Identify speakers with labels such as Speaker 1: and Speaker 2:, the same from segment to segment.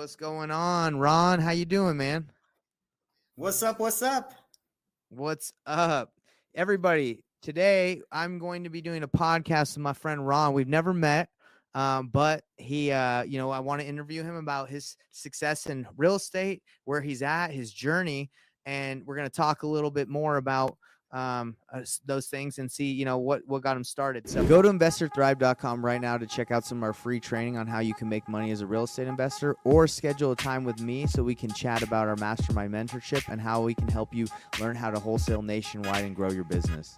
Speaker 1: What's going on, Ron? How you doing, man?
Speaker 2: What's up? What's up?
Speaker 1: What's up, everybody? Today, I'm going to be doing a podcast with my friend Ron. We've never met, but he, I want to interview him about his success in real estate, where he's at, his journey, and we're going to talk a little bit more about those things and see what got him started. So go to investorthrive.com right now to check out some of our free training on how you can make money as a real estate investor, or schedule a time with me so we can chat about our mastermind mentorship and how we can help you learn how to wholesale nationwide and grow your business.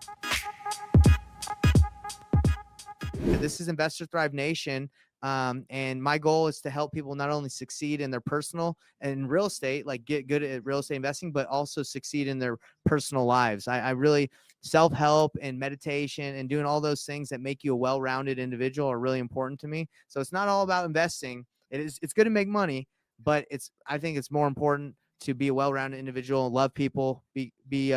Speaker 1: This is Investor Thrive Nation. And my goal is to help people not only succeed in their personal and real estate, like get good at real estate investing, but also succeed in their personal lives. I really self-help and meditation and doing all those things that make you a well-rounded individual are really important to me. So it's not all about investing. It's good to make money, but I think it's more important to be a well-rounded individual, love people, be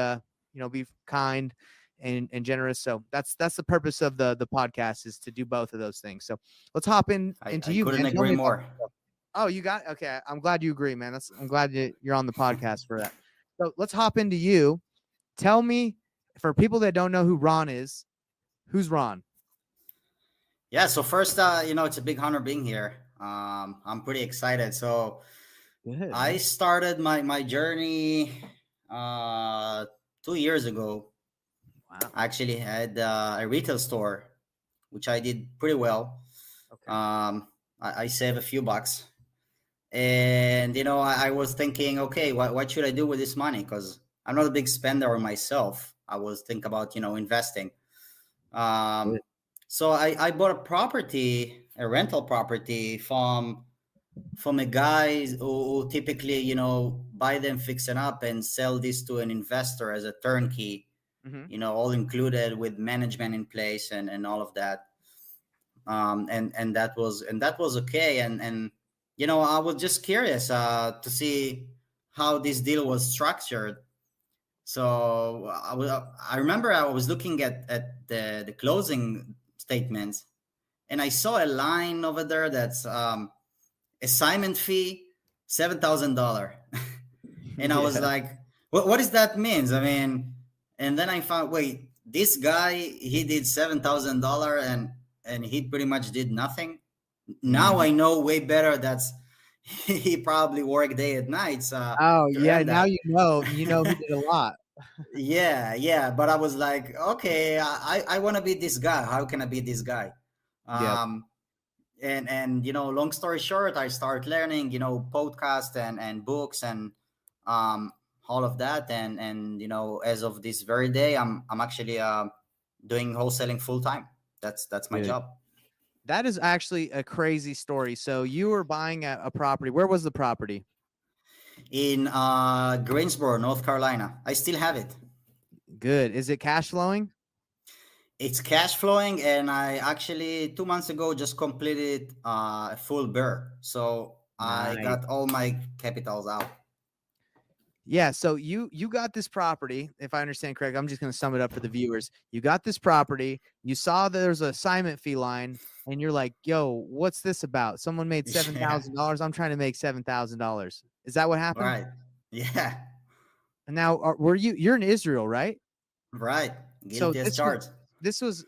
Speaker 1: kind and generous. So that's the purpose of the podcast, is to do both of those things. So let's hop into you.
Speaker 2: I couldn't
Speaker 1: man.
Speaker 2: agree more.
Speaker 1: Oh, you got okay. I'm glad you agree, man. I'm glad you're on the podcast for that. So let's hop into you. Tell me, for people that don't know who Ron is, who's Ron?
Speaker 2: Yeah. So first, it's a big honor being here. I'm pretty excited. So
Speaker 1: Good,
Speaker 2: I started my journey 2 years ago.
Speaker 1: Wow.
Speaker 2: I actually had a retail store, which I did pretty well.
Speaker 1: Okay.
Speaker 2: I saved a few bucks, and I was thinking, okay, what should I do with this money? Because I'm not a big spender myself. I was thinking about investing. So I bought a rental property from a guy who typically buy them, fix it up, and sell this to an investor as a turnkey.
Speaker 1: Mm-hmm.
Speaker 2: All included with management in place and all of that. And that was okay. And I was just curious to see how this deal was structured. So I remember I was looking at the closing statements, and I saw a line over there that's assignment fee $7,000. And I was like, what does that mean? I mean, and then I found, wait, this guy, he did $7,000 and he pretty much did nothing. Now I know way better. That's he probably worked day and nights.
Speaker 1: Oh yeah, now you know he did a lot.
Speaker 2: Yeah. But I was like, okay, I want to be this guy. How can I be this guy? And long story short, I started learning, podcasts and books and all of that. And as of this very day, I'm actually doing wholesaling full time. That's my job.
Speaker 1: That is actually a crazy story. So you were buying a property. Where was the property?
Speaker 2: In Greensboro, North Carolina. I still have it.
Speaker 1: Good. Is it cash flowing?
Speaker 2: It's cash flowing, and I actually 2 months ago just completed a full BRRRR. So I got all my capitals out.
Speaker 1: Yeah. So you got this property, if I understand correct. I'm just going to sum it up for the viewers. You got this property. You saw that there's an assignment fee line, and you're like, "Yo, what's this about? Someone made $7,000. I'm trying to make $7,000." Is that what happened?
Speaker 2: Right. Yeah.
Speaker 1: And now, you're in Israel, right?
Speaker 2: Right. Guilty as charged.
Speaker 1: This was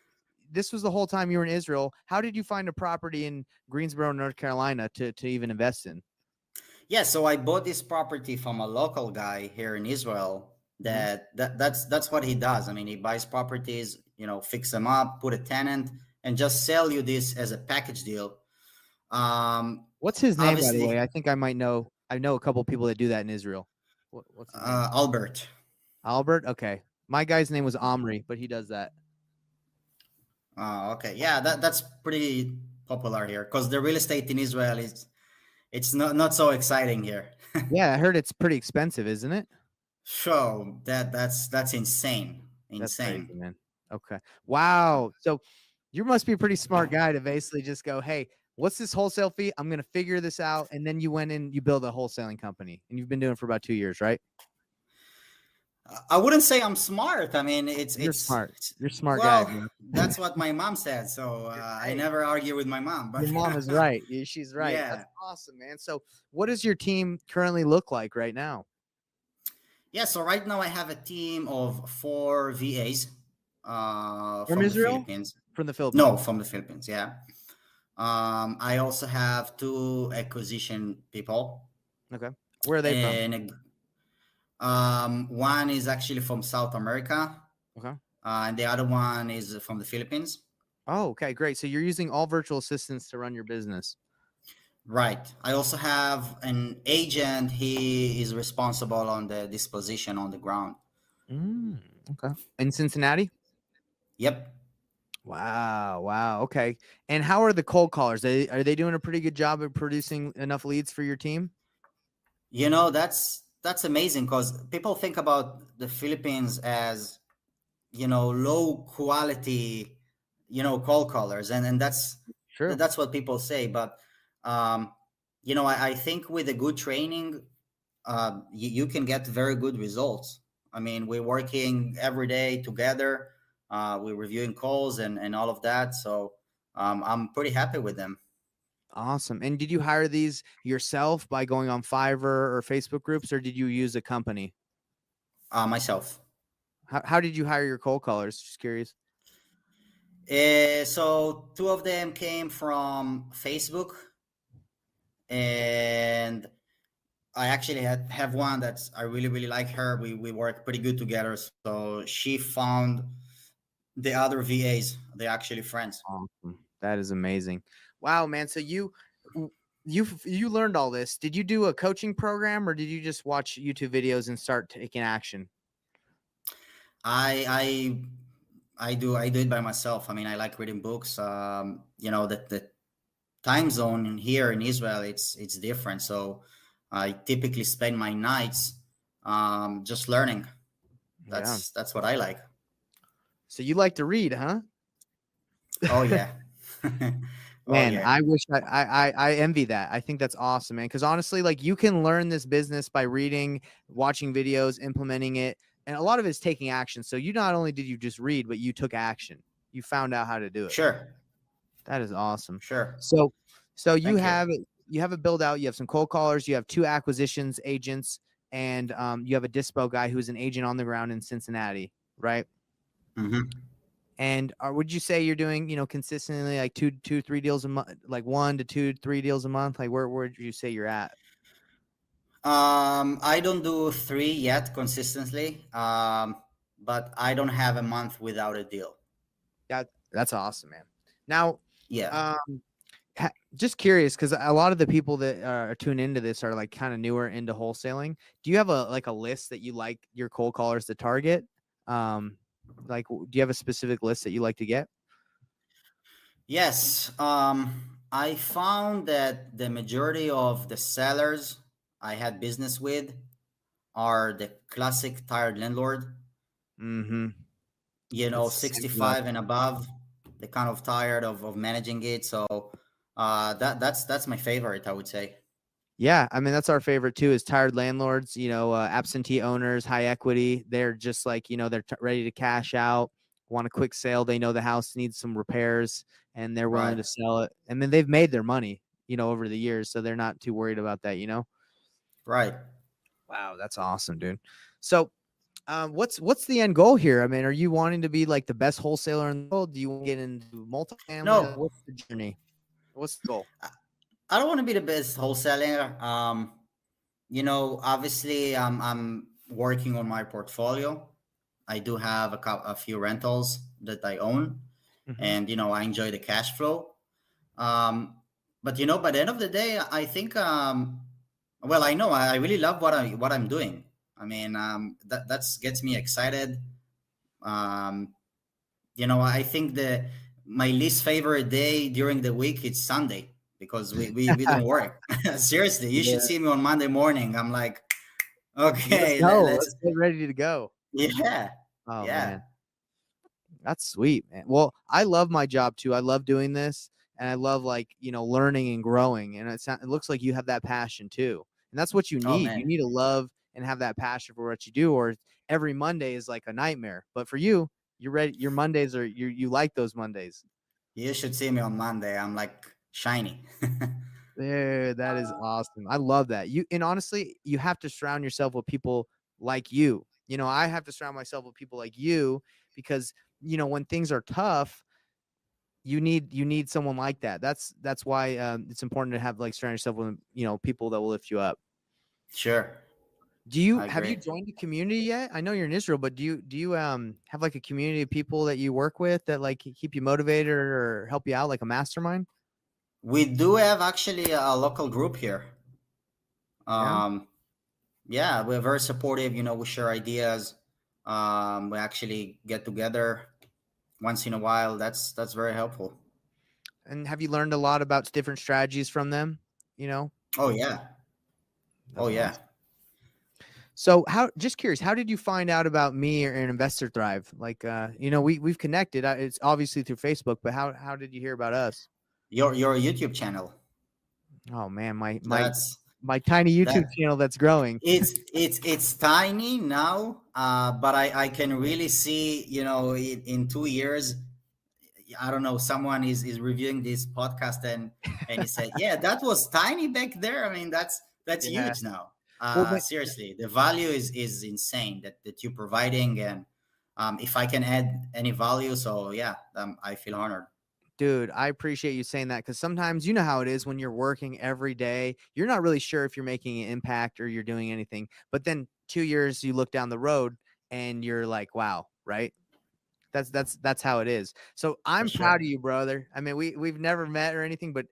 Speaker 1: the whole time you were in Israel. How did you find a property in Greensboro, North Carolina to even invest in?
Speaker 2: Yeah, so I bought this property from a local guy here in Israel. That's what he does. I mean, he buys properties, fix them up, put a tenant, and just sell you this as a package deal.
Speaker 1: What's his name, by the way? I think I might know. I know a couple of people that do that in Israel. What's his name?
Speaker 2: Albert.
Speaker 1: Albert. Okay, my guy's name was Omri, but he does that.
Speaker 2: Okay, yeah, that's pretty popular here because the real estate in Israel it's not so exciting here.
Speaker 1: Yeah, I heard it's pretty expensive, isn't it?
Speaker 2: Sure, that's insane.
Speaker 1: That's crazy, man. Okay, wow. So you must be a pretty smart guy to basically just go, "Hey, what's this wholesale fee? I'm gonna figure this out." And then you went in, you build a wholesaling company, and you've been doing it for about 2 years, right?
Speaker 2: I wouldn't say I'm smart. I mean,
Speaker 1: You're smart.
Speaker 2: it's
Speaker 1: You're a smart guy,
Speaker 2: well,
Speaker 1: man.
Speaker 2: that's what my mom said. So I
Speaker 1: Hey,
Speaker 2: never argue with my mom. But
Speaker 1: your mom is right. She's right.
Speaker 2: yeah,
Speaker 1: That's awesome, man. So, what does your team currently look like right now?
Speaker 2: yeah. So right now I have a team of 4 VAs
Speaker 1: From
Speaker 2: from the
Speaker 1: Israel?
Speaker 2: Philippines.
Speaker 1: From the
Speaker 2: No,
Speaker 1: Philippines.
Speaker 2: from the Philippines. Yeah. I also have 2 acquisition people,
Speaker 1: Okay. Where are they from?
Speaker 2: and one is actually from South America,
Speaker 1: Okay.
Speaker 2: and the other one is from the Philippines.
Speaker 1: Oh, okay, great. So you're using all virtual assistants to run your business.
Speaker 2: Right. I also have an agent. He is responsible on the disposition on the ground.
Speaker 1: Mm, okay. In Cincinnati?
Speaker 2: Yep.
Speaker 1: Wow. Wow. Okay. And how are the cold callers? Are they doing a pretty good job of producing enough leads for your team?
Speaker 2: You know, that's amazing because people think about the Philippines as, low quality, call callers, and
Speaker 1: True.
Speaker 2: that's what people say. But um, I think with a good training, you can get very good results. I mean, we're working every day together. We're reviewing calls and all of that. So I'm pretty happy with them.
Speaker 1: Awesome. And did you hire these yourself by going on Fiverr or Facebook groups, or did you use a company?
Speaker 2: Myself.
Speaker 1: How did you hire your cold callers? Just curious.
Speaker 2: So 2 of them came from Facebook, and I actually have one that's I really really like her. We work pretty good together. So she found the other VAs. They're actually friends.
Speaker 1: Awesome. That is amazing. Wow, man. So you learned all this. Did you do a coaching program or did you just watch YouTube videos and start taking action?
Speaker 2: I I do it by myself. I mean, I like reading books. That the time zone in here in Israel, it's different. So I typically spend my nights just learning.
Speaker 1: Yeah.
Speaker 2: That's what I like.
Speaker 1: So you like to read, huh?
Speaker 2: Oh yeah. Oh
Speaker 1: Man,
Speaker 2: yeah.
Speaker 1: I wish I envy that. I think that's awesome, man. Because honestly, like you can learn this business by reading, watching videos, implementing it, and a lot of it's taking action. So you not only did you just read, but you took action. You found out how to do it.
Speaker 2: Sure.
Speaker 1: That is awesome.
Speaker 2: Sure.
Speaker 1: So, so
Speaker 2: Thank you.
Speaker 1: you have a build out. You have some cold callers. You have 2 acquisitions agents, and you have a dispo guy who's an agent on the ground in Cincinnati, right?
Speaker 2: Hmm.
Speaker 1: And would you say you're doing, consistently like two, 3 deals a month, like 1 to 2, 3 deals a month? Like where would you say you're at?
Speaker 2: I don't do 3 yet consistently, but I don't have a month without a deal.
Speaker 1: That's awesome, man. Now,
Speaker 2: Yeah.
Speaker 1: um, just curious because a lot of the people that are tuned into this are like kind of newer into wholesaling. Do you have a list that you like your cold callers to target? Um, do you have a specific list that you like to get?
Speaker 2: Yes. I found that the majority of the sellers I had business with are the classic tired landlord,
Speaker 1: Mm-hmm. It's the same with us.
Speaker 2: 65 and above. They're kind of tired of managing it. So that's my favorite, I would say.
Speaker 1: Yeah, I mean that's our favorite too. Is tired landlords, absentee owners, high equity. They're just like they're ready to cash out, want a quick sale. They know the house needs some repairs, and they're willing
Speaker 2: Right.
Speaker 1: to sell it. And then they've made their money, over the years, so they're not too worried about that.
Speaker 2: Right.
Speaker 1: Wow, that's awesome, dude. So, what's the end goal here? I mean, are you wanting to be like the best wholesaler in the world? Do you want to get into multifamily? Like,
Speaker 2: No,
Speaker 1: what's the journey? What's the goal?
Speaker 2: I I don't want to be the best wholesaler. Obviously, I'm working on my portfolio. I do have a few rentals that I own,
Speaker 1: Hmm.
Speaker 2: and I enjoy the cash flow. Um, but by the end of the day, I think, well, I know I really love what I'm doing. I mean, that's gets me excited. Um, I think my least favorite day during the week is Sunday because we don't work. Seriously, you should
Speaker 1: Yeah,
Speaker 2: see me on Monday morning. I'm like,
Speaker 1: let's
Speaker 2: okay,
Speaker 1: go.
Speaker 2: let's,
Speaker 1: Let's get ready to go.
Speaker 2: yeah,
Speaker 1: Oh
Speaker 2: yeah.
Speaker 1: man. That's sweet, man. Well, I love my job too. I love doing this and I love like, learning and growing. And it looks like you have that passion too. And that's what you
Speaker 2: Oh
Speaker 1: need. You
Speaker 2: man,
Speaker 1: need to love and have that passion for what you do, or every Monday is like a nightmare. But for you, you're ready. Your Mondays are you like those Mondays.
Speaker 2: You should see me on Monday. I'm like shiny.
Speaker 1: There, that is awesome. I love that. And honestly, you have to surround yourself with people like you. You know, I have to surround myself with people like you because, when things are tough, you need someone like that. That's why it's important to have like surround yourself with, people that will lift you up.
Speaker 2: Sure. I
Speaker 1: Have you
Speaker 2: agree.
Speaker 1: joined a community yet? I know you're in Israel, but do you have like a community of people that you work with that like keep you motivated or help you out, like a mastermind?
Speaker 2: We do have actually a local group here.
Speaker 1: Yeah.
Speaker 2: Um, yeah, we're very supportive. We share ideas. We actually get together once in a while. That's very helpful.
Speaker 1: And have you learned a lot about different strategies from them? You know,
Speaker 2: Oh yeah. Oh
Speaker 1: that's
Speaker 2: yeah.
Speaker 1: awesome. So just curious, how did you find out about me or an Investor Thrive? Like, we've connected. It's obviously through Facebook, but how did you hear about us?
Speaker 2: Your YouTube channel.
Speaker 1: Oh man,
Speaker 2: That's
Speaker 1: my tiny
Speaker 2: that.
Speaker 1: YouTube channel that's growing.
Speaker 2: It's tiny now, but I can really see, in 2 years, I don't know, someone is reviewing this podcast, and he said, yeah, that was tiny back there. I mean, that's
Speaker 1: Yeah.
Speaker 2: huge now.
Speaker 1: Well, but
Speaker 2: Seriously, the value is insane that you're providing, and if I can add any value, so yeah, I feel honored.
Speaker 1: dude, I appreciate you saying that because sometimes you know how it is when you're working every day. You're not really sure if you're making an impact or you're doing anything. But then 2 years you look down the road and you're like, wow, right? That's how it is. So
Speaker 2: For
Speaker 1: I'm proud
Speaker 2: sure.
Speaker 1: of you, brother. I mean, we've never met or anything, but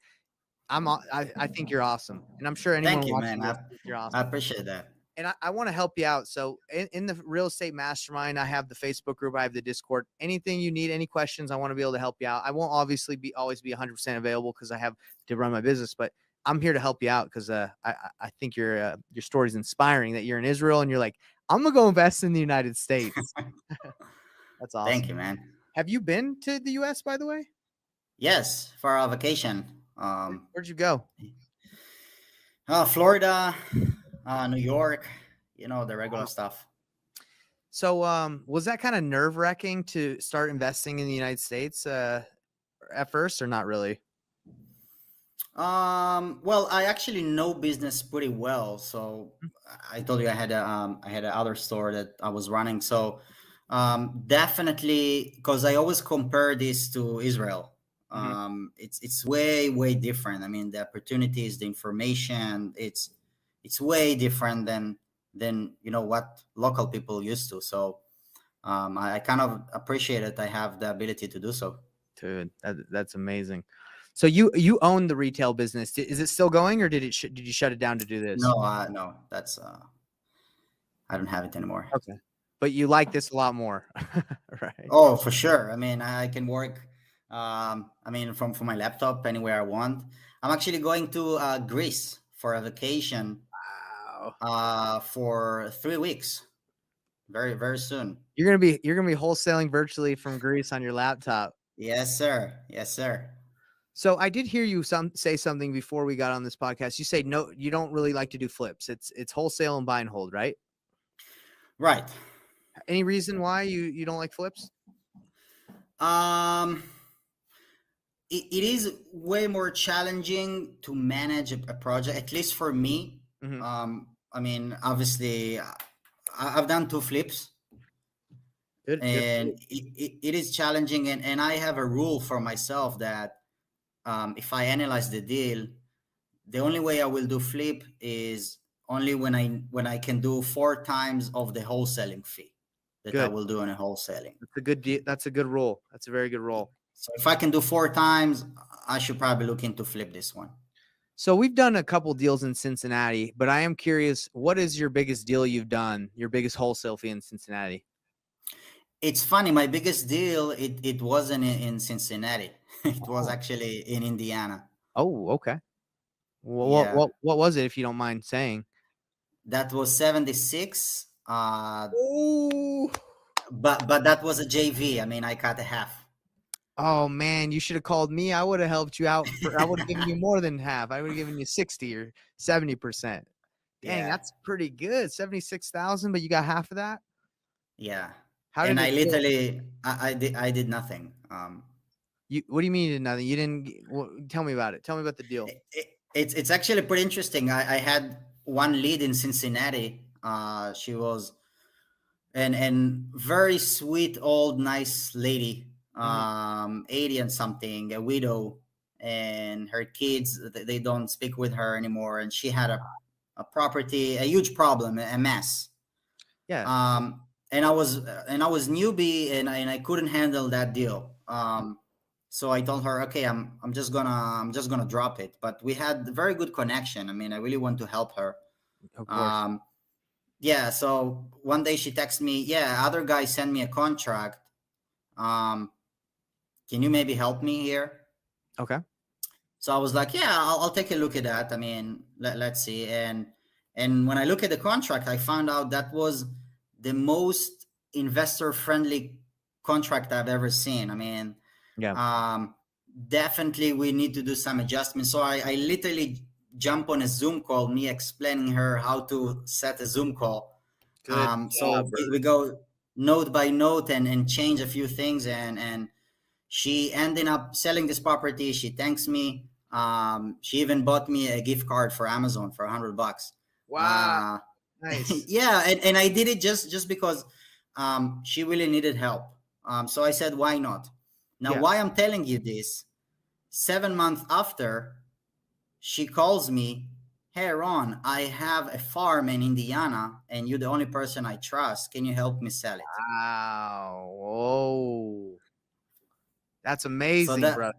Speaker 1: I think you're awesome, and I'm sure anyone
Speaker 2: Thank you, man.
Speaker 1: watching this
Speaker 2: I,
Speaker 1: thinks you're
Speaker 2: I
Speaker 1: awesome.
Speaker 2: appreciate that.
Speaker 1: And I want to help you out. So in the real estate mastermind, I have the Facebook group, I have the Discord. Anything you need, any questions, I want to be able to help you out. I won't obviously always be 100% available because I have to run my business, but I'm here to help you out because I think your story is inspiring. That you're in Israel and you're like, I'm gonna go invest in the United States. That's
Speaker 2: Thank
Speaker 1: awesome.
Speaker 2: you, man.
Speaker 1: Have you been to the U.S. by the way?
Speaker 2: Yes, for our vacation.
Speaker 1: Where'd you go?
Speaker 2: Florida, New York, the regular
Speaker 1: Wow.
Speaker 2: stuff.
Speaker 1: So was that kind of nerve wracking to start investing in the United States at first, or not really?
Speaker 2: Well, I actually know business pretty well. So I told you I had another store that I was running. So definitely, because I always compare this to Israel.
Speaker 1: Mm-hmm.
Speaker 2: It's way different. I mean, the opportunities, the information, it's way different than what local people used to. So I kind of appreciate it. I have the ability to do so.
Speaker 1: Dude, that's amazing. So you own the retail business. Is it still going, or did you shut it down to do this?
Speaker 2: No, that's I don't have it anymore.
Speaker 1: Okay, but you like this a lot more, right?
Speaker 2: Oh, for sure. I mean, I can work. I mean, from my laptop anywhere I want. I'm actually going to Greece for a vacation
Speaker 1: Wow.
Speaker 2: for 3 weeks. Very soon.
Speaker 1: You're gonna be wholesaling virtually from Greece on your laptop.
Speaker 2: Yes, sir. Yes, sir.
Speaker 1: So I did hear you say something before we got on this podcast. You say no, you don't really like to do flips. It's wholesale and buy and hold, right?
Speaker 2: Right.
Speaker 1: Any reason why you don't like flips?
Speaker 2: Um, it is way more challenging to manage a project, at least for me.
Speaker 1: Mm-hmm.
Speaker 2: I mean, obviously, I've done two flips,
Speaker 1: Good for
Speaker 2: and
Speaker 1: you.
Speaker 2: it is challenging. And I have a rule for myself that if I analyze the deal, the only way I will do flip is only when I can do 4 times of the wholesaling fee that I
Speaker 1: Good.
Speaker 2: will do in a wholesaling.
Speaker 1: That's a good that's a good rule. That's a very good rule.
Speaker 2: So if I can do 4 times, I should probably look into flip this one.
Speaker 1: So we've done a couple deals in Cincinnati, but I am curious, what is your biggest deal you've done? Your biggest wholesale fee in Cincinnati?
Speaker 2: It's funny. My biggest deal, it wasn't in Cincinnati. It was
Speaker 1: Oh,
Speaker 2: actually in Indiana.
Speaker 1: oh, okay.
Speaker 2: Yeah,
Speaker 1: What was it, if you don't mind saying?
Speaker 2: that was 76.
Speaker 1: Oh,
Speaker 2: But that was a JV. I mean, I cut a half.
Speaker 1: oh man, you should have called me. I would have helped you out I would have given you more than half. I would have given you 60 or 70%. Dang,
Speaker 2: Yeah.
Speaker 1: that's pretty good. 76,000, but you got half of that?
Speaker 2: Yeah.
Speaker 1: How
Speaker 2: And
Speaker 1: did
Speaker 2: I
Speaker 1: it feel?
Speaker 2: literally, I did nothing.
Speaker 1: You what do you mean you did nothing? You didn't tell me about it. Tell me about the deal.
Speaker 2: It's actually pretty interesting. I had one lead in Cincinnati. She was and very sweet old nice lady,
Speaker 1: Mhm.
Speaker 2: 80 and something, a widow, and her kids they don't speak with her anymore, and she had a property, a huge problem, a mess.
Speaker 1: Yeah.
Speaker 2: And I was newbie, and I couldn't handle that deal. So I told her, okay, I'm just gonna drop it. But we had a very good connection. I mean, I really want to help her.
Speaker 1: Of course.
Speaker 2: um yeah, so one day she texted me, yeah, other guy sent me a contract. um can you maybe help me here?
Speaker 1: Okay.
Speaker 2: So I was like, yeah, I'll take a look at that. I mean, let's see. And when I look at the contract, I found out that was the most investor friendly contract I've ever seen. I mean,
Speaker 1: Yeah.
Speaker 2: um, definitely we need to do some adjustments. So I literally jump on a Zoom call, me explaining her how to set a Zoom call.
Speaker 1: Good
Speaker 2: So
Speaker 1: job, bro.
Speaker 2: we go note by note and change a few things, and she ended up selling this property. She thanks me. She even bought me a gift card for Amazon for $100.
Speaker 1: Wow.
Speaker 2: Uh,
Speaker 1: Nice.
Speaker 2: yeah, and I did it just because she really needed help. So I said, why not? Now,
Speaker 1: Yeah.
Speaker 2: why I'm telling you this? 7 months after, she calls me. Hey, Ron, I have a farm in Indiana, and you're the only person I trust. Can you help me sell it?
Speaker 1: Wow. Whoa. That's
Speaker 2: So
Speaker 1: amazing,
Speaker 2: that
Speaker 1: bro.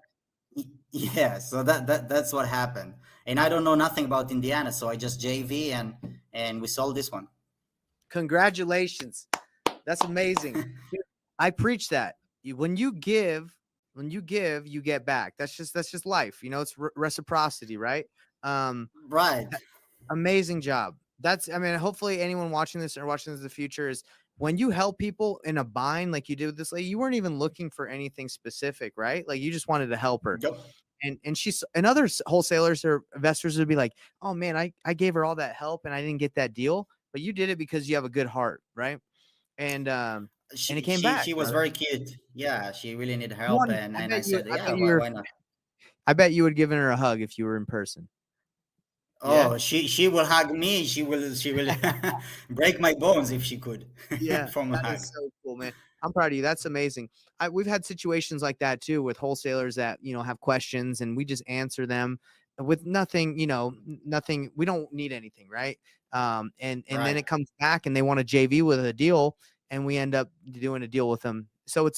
Speaker 2: Yeah, so that's what happened. And I don't know nothing about Indiana, so I just JV, and we sold this one.
Speaker 1: Congratulations. That's amazing. Dude, I preach that. When you give, you get back. That's just life. It's reciprocity, right? Um,
Speaker 2: Right.
Speaker 1: Amazing job. I mean, hopefully anyone watching this or watching this in the future is when you help people in a bind like you did with this lady, you weren't even looking for anything specific, right? Like you just wanted to help her.
Speaker 2: Yep.
Speaker 1: And other wholesalers or investors would be like, oh man, I gave her all that help and I didn't get that deal. But you did it because you have a good heart, right? And it
Speaker 2: She
Speaker 1: came
Speaker 2: she
Speaker 1: back,
Speaker 2: she was
Speaker 1: brother.
Speaker 2: very cute. Yeah, she really needed
Speaker 1: You
Speaker 2: help,
Speaker 1: wanted,
Speaker 2: and I said,
Speaker 1: I
Speaker 2: yeah,
Speaker 1: bet
Speaker 2: why not?
Speaker 1: I bet you would have given her a hug if you were in person. Yeah.
Speaker 2: Oh, she will hug me. She will break my bones if she could
Speaker 1: Yeah,
Speaker 2: from a
Speaker 1: that
Speaker 2: hug.
Speaker 1: is so cool, man. I'm proud of you. That's amazing. We've had situations like that too with wholesalers that have questions, and we just answer them with nothing. Nothing. We don't need anything, right? And then
Speaker 2: Right.
Speaker 1: it comes back, and they want a JV with a deal, and we end up doing a deal with them. So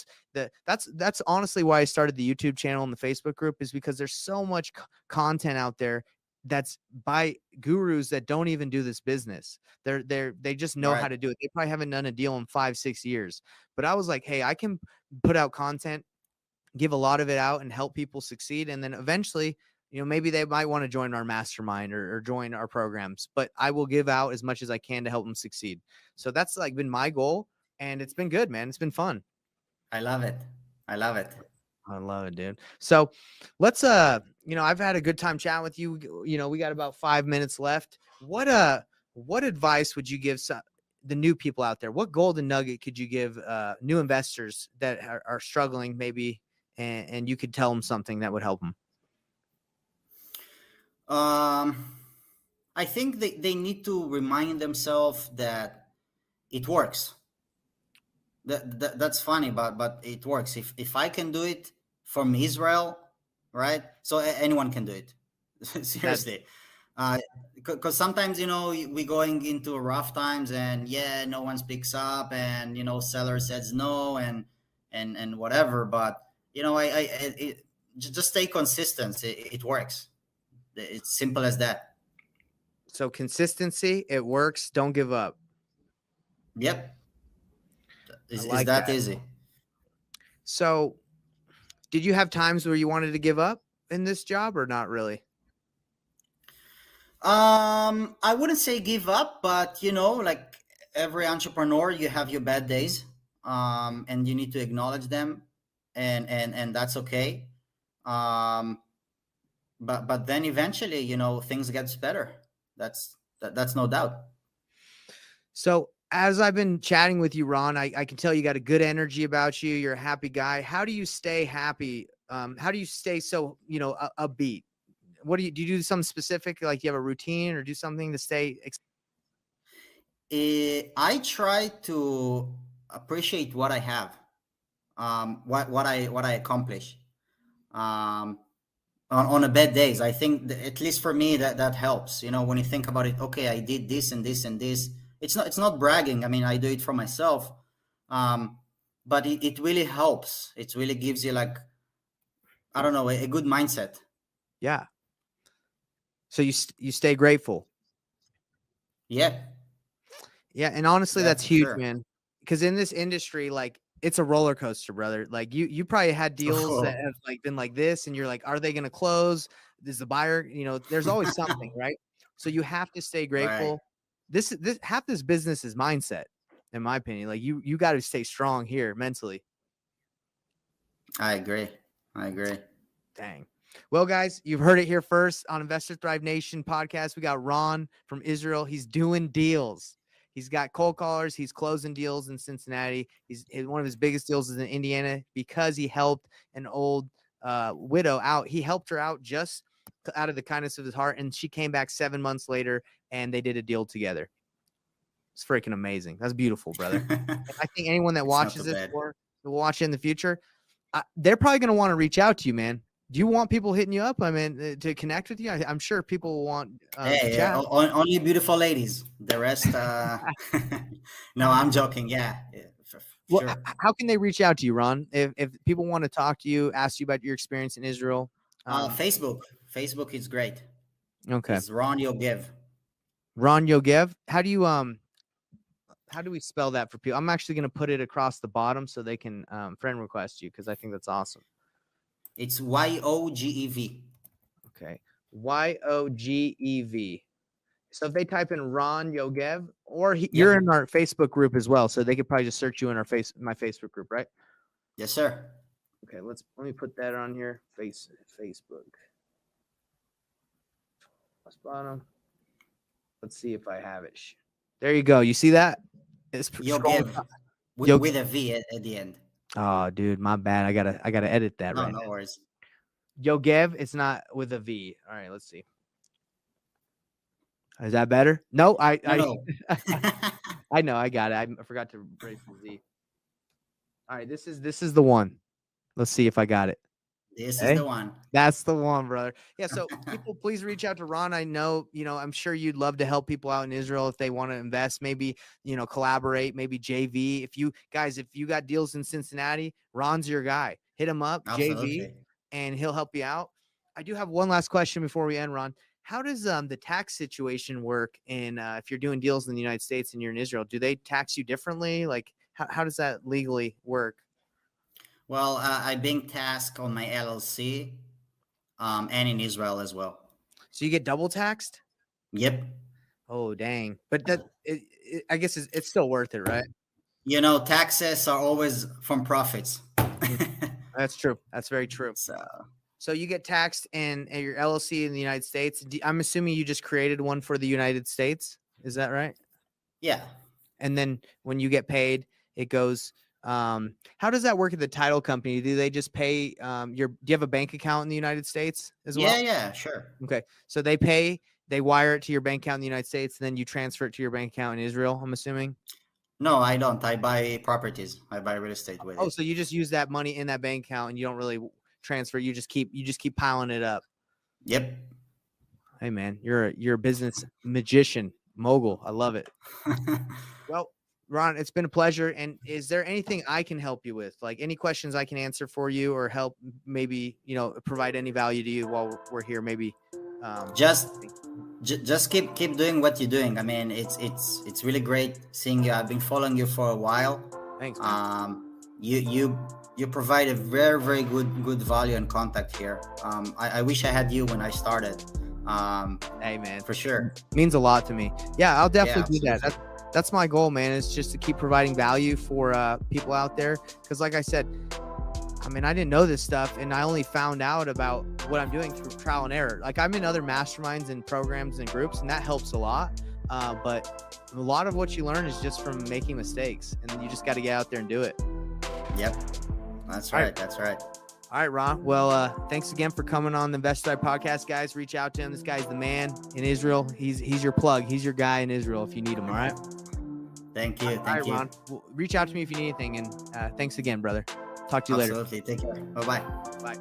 Speaker 1: that's honestly why I started the YouTube channel and the Facebook group, is because there's so much content out there that's by gurus that don't even do this business. They just know how
Speaker 2: Right.
Speaker 1: to do it. They probably haven't done a deal in 5, 6 years. But I was like, hey, I can put out content, give a lot of it out, and help people succeed. And then eventually, maybe they might want to join our mastermind or join our programs. But I will give out as much as I can to help them succeed. So that's like been my goal, and it's been good, man. It's been fun.
Speaker 2: I love it. I love it.
Speaker 1: I love it, dude. So let's I've had a good time chatting with you. We got about 5 minutes left. What advice would you give the new people out there? What golden nugget could you give new investors that are struggling maybe, and you could tell them something that would help them?
Speaker 2: Um, I think they need to remind themselves that it works. That's funny, but it works. If I can do it from Israel, right? So anyone can do it.
Speaker 1: That's
Speaker 2: Seriously, because sometimes we going into rough times, and yeah, no one speaks up, and seller says no, and whatever. But just stay consistent. It works. It's simple as that.
Speaker 1: so consistency. It works. Don't give up.
Speaker 2: Yep,
Speaker 1: I
Speaker 2: is
Speaker 1: like
Speaker 2: that
Speaker 1: that.
Speaker 2: easy.
Speaker 1: So did you have times where you wanted to give up in this job or not really?
Speaker 2: I wouldn't say give up, but like every entrepreneur, you have your bad days, and you need to acknowledge them, and that's okay. Um, but then eventually, things gets better. That's no doubt.
Speaker 1: So As I've been chatting with you, Ron, I can tell you got a good energy about you. You're a happy guy. How do you stay happy? How do you stay so, upbeat? What do you do something specific? Like you have a routine or do something to stay?
Speaker 2: I try to appreciate what I have, what I accomplish. Um, on a bad days, I think at least for me that helps. When you think about it, okay, I did this and this and this. It's not bragging. I mean, I do it for myself, um, but it really helps. It really gives you, like, I don't know, a good mindset.
Speaker 1: Yeah. So you stay grateful.
Speaker 2: Yeah,
Speaker 1: Yeah, and honestly, that's
Speaker 2: that's for
Speaker 1: huge,
Speaker 2: sure.
Speaker 1: man. Because in this industry, like it's a roller coaster, brother. Like you probably had deals that have like been like this, and you're like, are they gonna close? Is the buyer, there's always something, right? So you have to stay
Speaker 2: Right.
Speaker 1: grateful. This half this business is mindset, in my opinion. Like you got to stay strong here mentally.
Speaker 2: I agree. I agree.
Speaker 1: Dang. Well, guys, you've heard it here first on Investor Thrive Nation podcast. We got Ron from Israel. He's doing deals. He's got cold callers. He's closing deals in Cincinnati. One of his biggest deals is in Indiana because he helped an old widow out. He helped her out just out of the kindness of his heart, and she came back 7 months later, and they did a deal together. It's freaking amazing. That's beautiful, brother. And I think anyone that
Speaker 2: It's not
Speaker 1: watches
Speaker 2: too
Speaker 1: this
Speaker 2: bad.
Speaker 1: or will watch it in the future, they're probably going to want to reach out to you, man. Do you want people hitting you up? I mean, to connect with you? I'm sure people will want to
Speaker 2: Hey,
Speaker 1: chat.
Speaker 2: only beautiful ladies. The rest, no, I'm joking. Yeah, yeah,
Speaker 1: Well,
Speaker 2: sure.
Speaker 1: how can they reach out to you, Ron? If people want to talk to you, ask you about your experience in Israel.
Speaker 2: Facebook. Facebook is great.
Speaker 1: Okay.
Speaker 2: It's Ron Yogev.
Speaker 1: Ron Yogev. How do we spell that for people? I'm actually going to put it across the bottom so they can friend request you because I think that's awesome.
Speaker 2: It's Yogev.
Speaker 1: Okay. Yogev. So if they type in Ron Yogev, or you're
Speaker 2: Yep.
Speaker 1: in our Facebook group as well, so they could probably just search you in my Facebook group, right?
Speaker 2: Yes, sir.
Speaker 1: Okay, let me put that on here. Facebook. Bottom. Let's see if I have it. There you go. You see that? It's scrolling.
Speaker 2: Yogev
Speaker 1: Yo,
Speaker 2: with a V at the end.
Speaker 1: oh, dude, my bad. I gotta edit that
Speaker 2: No,
Speaker 1: right
Speaker 2: no
Speaker 1: now.
Speaker 2: worries.
Speaker 1: Yogev, it's not with a V. All right, let's see. Is that better? No,
Speaker 2: No, no.
Speaker 1: I know. I got it. I forgot to break the Z. All right, this is the one. Let's see if I got it.
Speaker 2: This is
Speaker 1: Okay.
Speaker 2: the one.
Speaker 1: That's the one, brother. Yeah. So people, please reach out to Ron. I know, I'm sure you'd love to help people out in Israel if they want to invest, maybe, collaborate, maybe JV. If you got deals in Cincinnati, Ron's your guy. Hit him up, JV,
Speaker 2: Absolutely.
Speaker 1: and he'll help you out. I do have one last question before we end, Ron. How does the tax situation work in if you're doing deals in the United States and you're in Israel? Do they tax you differently? Like, how does that legally work?
Speaker 2: Well, I'm being tasked on my LLC, and in Israel as well.
Speaker 1: So you get double taxed?
Speaker 2: Yep.
Speaker 1: Oh, dang. But I guess it's still worth it, right?
Speaker 2: Taxes are always from profits.
Speaker 1: Mm, that's true. That's very true.
Speaker 2: So,
Speaker 1: So you get taxed in your LLC in the United States. I'm assuming you just created one for the United States. Is that right?
Speaker 2: yeah.
Speaker 1: And then when you get paid, it goes. How does that work at the title company? Do they just pay do you have a bank account in the United States as well?
Speaker 2: Yeah, yeah, sure.
Speaker 1: Okay. So they wire it to your bank account in the United States, and then you transfer it to your bank account in Israel, I'm assuming.
Speaker 2: No, I don't. I buy properties. I buy real estate with
Speaker 1: Oh,
Speaker 2: it.
Speaker 1: so you just use that money in that bank account and you don't really transfer. You just keep piling it up.
Speaker 2: Yep.
Speaker 1: Hey man, you're a business magician, mogul. I love it. Well, Ron, it's been a pleasure. And is there anything I can help you with? Like any questions I can answer for you or help maybe, provide any value to you while we're here? Maybe
Speaker 2: just just keep doing what you're doing. I mean, it's really great seeing you. I've been following you for a while.
Speaker 1: thanks, man.
Speaker 2: You provide a very very good value and contact here. I wish I had you when I started.
Speaker 1: Hey man,
Speaker 2: For sure.
Speaker 1: means a lot to me. Yeah, I'll
Speaker 2: Yeah,
Speaker 1: definitely do that.
Speaker 2: absolutely.
Speaker 1: That's my goal, man. Is just to keep providing value for people out there. Because like I said, I mean, I didn't know this stuff, and I only found out about what I'm doing through trial and error. Like I'm in other masterminds and programs and groups, and that helps a lot. But a lot of what you learn is just from making mistakes, and you just got to get out there and do it.
Speaker 2: Yep. That's
Speaker 1: All
Speaker 2: right.
Speaker 1: right.
Speaker 2: That's right.
Speaker 1: All right, Ron. Well, thanks again for coming on the Investor Drive podcast, guys. Reach out to him. This guy's the man in Israel. He's your plug. He's your guy in Israel if you need him. All right.
Speaker 2: Thank you.
Speaker 1: All right, Ron. Well, reach out to me if you need anything. And thanks again, brother. Talk to you later.
Speaker 2: Absolutely. Take care. Bye-bye.
Speaker 1: Bye.